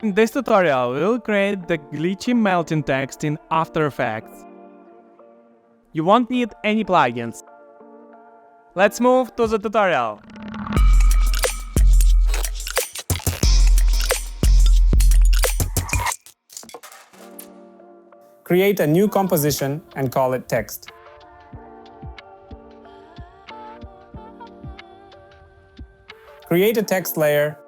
In this tutorial, we'll create the glitchy melting text in After Effects. You won't need any plugins. Let's move to the tutorial. Create a new composition and call it text. Create a text layer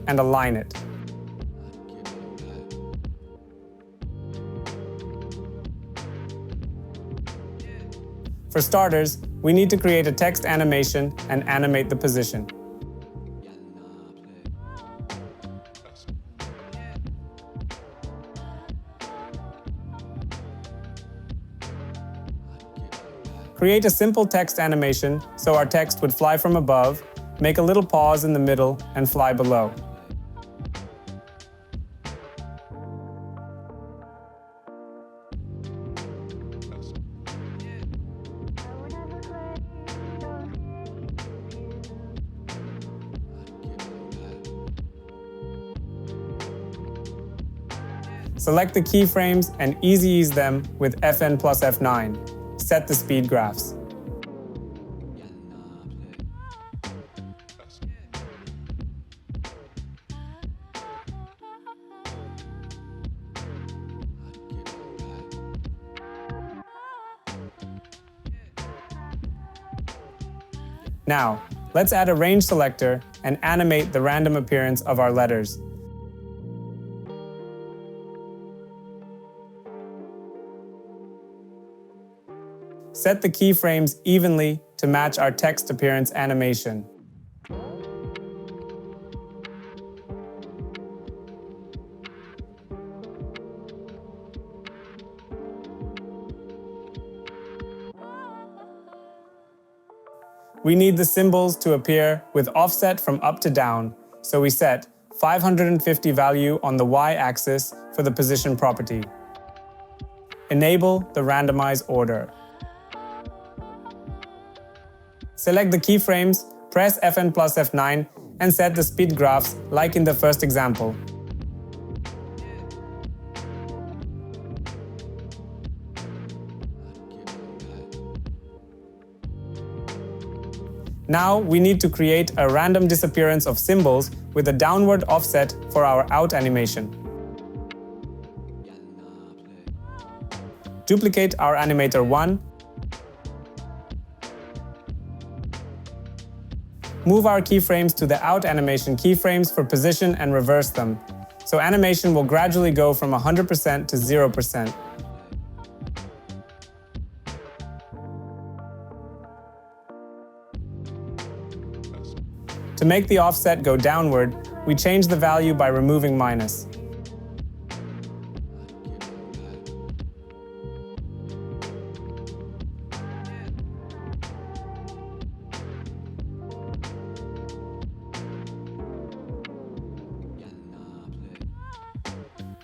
and align it. For starters, we need to create a text animation and animate the position. Create a simple text animation so our text would fly from above, make a little pause in the middle, and fly below. Select the keyframes and easy ease them with Fn plus F9. Set the speed graphs. Now, let's add a range selector and animate the random appearance of our letters. Set the keyframes evenly to match our text appearance animation. We need the symbols to appear with offset from up to down, so we set 550 value on the y-axis for the position property. Enable the randomize order. Select the keyframes, press Fn plus F9, and set the speed graphs like in the first example. Now we need to create a random disappearance of symbols with a downward offset for our out animation. Duplicate our animator 1. Move our keyframes to the out animation keyframes for position and reverse them, so animation will gradually go from 100% to 0%. To make the offset go downward, we change the value by removing minus.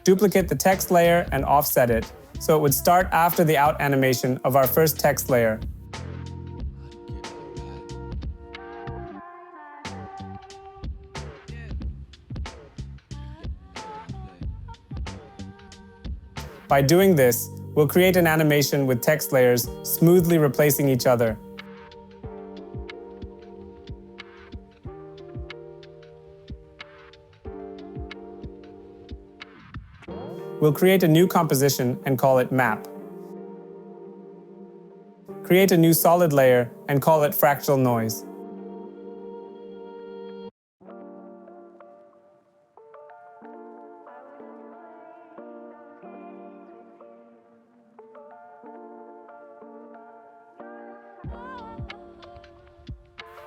Duplicate the text layer and offset it, so it would start after the out animation of our first text layer. By doing this, we'll create an animation with text layers smoothly replacing each other. We'll create a new composition and call it Map. Create a new solid layer and call it Fractal Noise.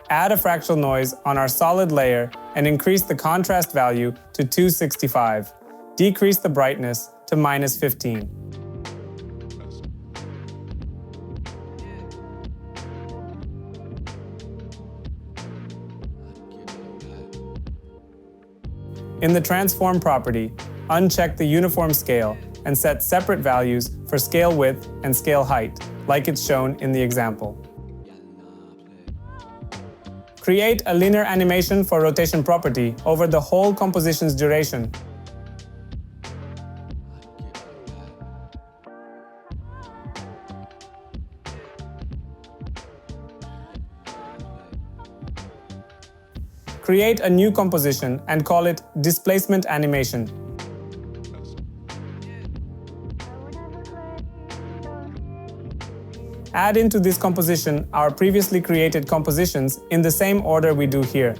Add a fractal noise on our solid layer and increase the contrast value to 265. Decrease the brightness to -15. In the transform property, uncheck the uniform scale and set separate values for scale width and scale height, like it's shown in the example. Create a linear animation for rotation property over the whole composition's duration. Create a new composition and call it Displacement Animation. Add into this composition our previously created compositions in the same order we do here.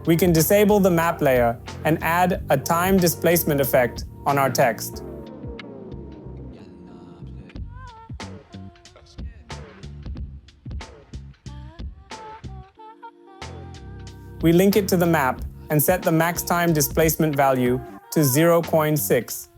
We can disable the map layer and add a time displacement effect on our text. We link it to the map and set the max time displacement value to 0.6.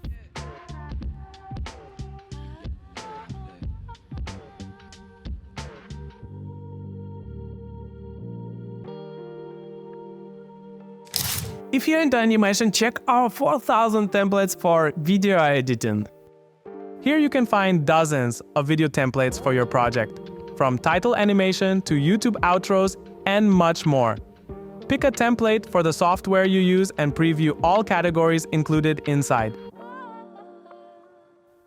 If you're into animation, check our 4000 templates for video editing. Here you can find dozens of video templates for your project, from title animation to YouTube outros and much more. Pick a template for the software you use and preview all categories included inside.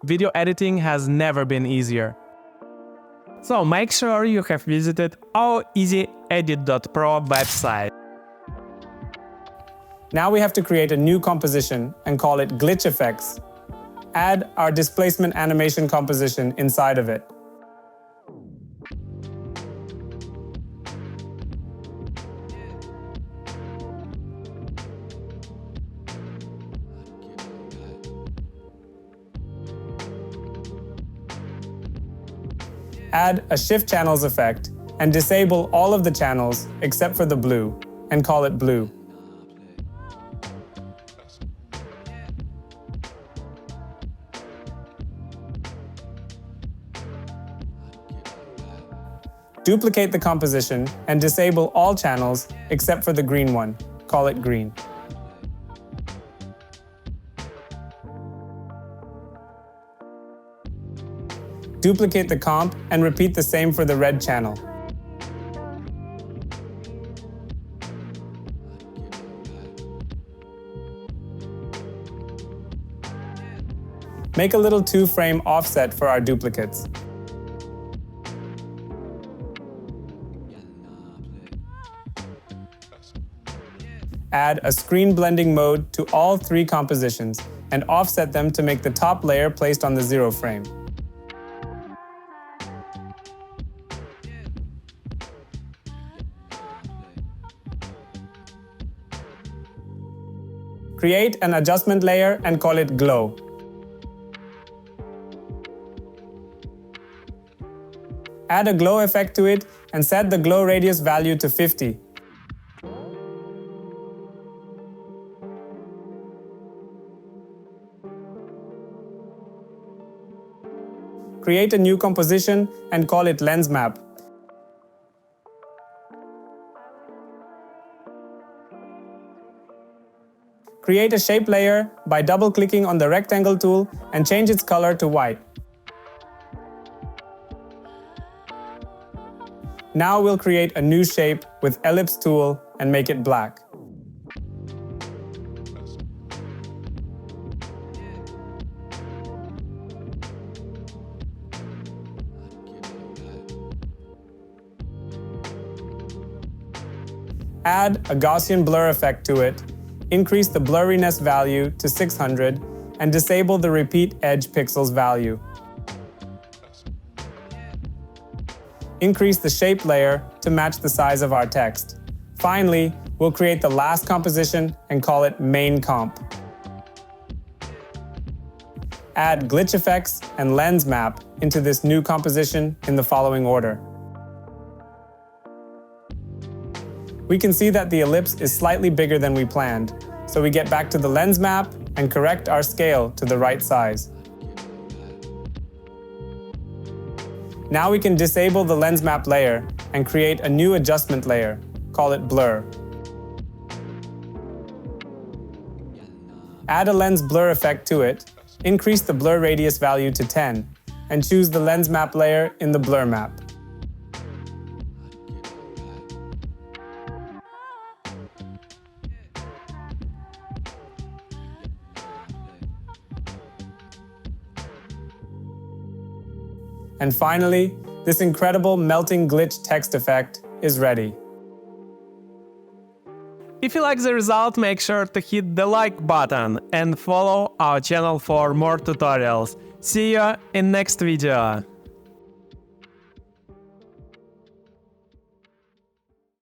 Video editing has never been easier. So make sure you have visited our easyedit.pro website. Now we have to create a new composition and call it Glitch Effects. Add our Displacement Animation composition inside of it. Add a Shift Channels effect and disable all of the channels except for the blue and call it Blue. Duplicate the composition and disable all channels except for the green one. Call it Green. Duplicate the comp and repeat the same for the red channel. Make a little 2-frame offset for our duplicates. Add a screen blending mode to all 3 compositions and offset them to make the top layer placed on the 0 frame. Create an adjustment layer and call it Glow. Add a glow effect to it and set the glow radius value to 50. Create a new composition and call it Lens Map. Create a shape layer by double-clicking on the rectangle tool and change its color to white. Now we'll create a new shape with Ellipse tool and make it black. Add a Gaussian blur effect to it, increase the blurriness value to 600, and disable the repeat edge pixels value. Increase the shape layer to match the size of our text. Finally, we'll create the last composition and call it Main Comp. Add glitch effects and lens map into this new composition in the following order. We can see that the ellipse is slightly bigger than we planned, so we get back to the lens map and correct our scale to the right size. Now we can disable the lens map layer and create a new adjustment layer. Call it Blur. Add a lens blur effect to it, increase the blur radius value to 10, and choose the lens map layer in the blur map. And finally, this incredible melting glitch text effect is ready. If you like the result, make sure to hit the like button and follow our channel for more tutorials. See you in next video.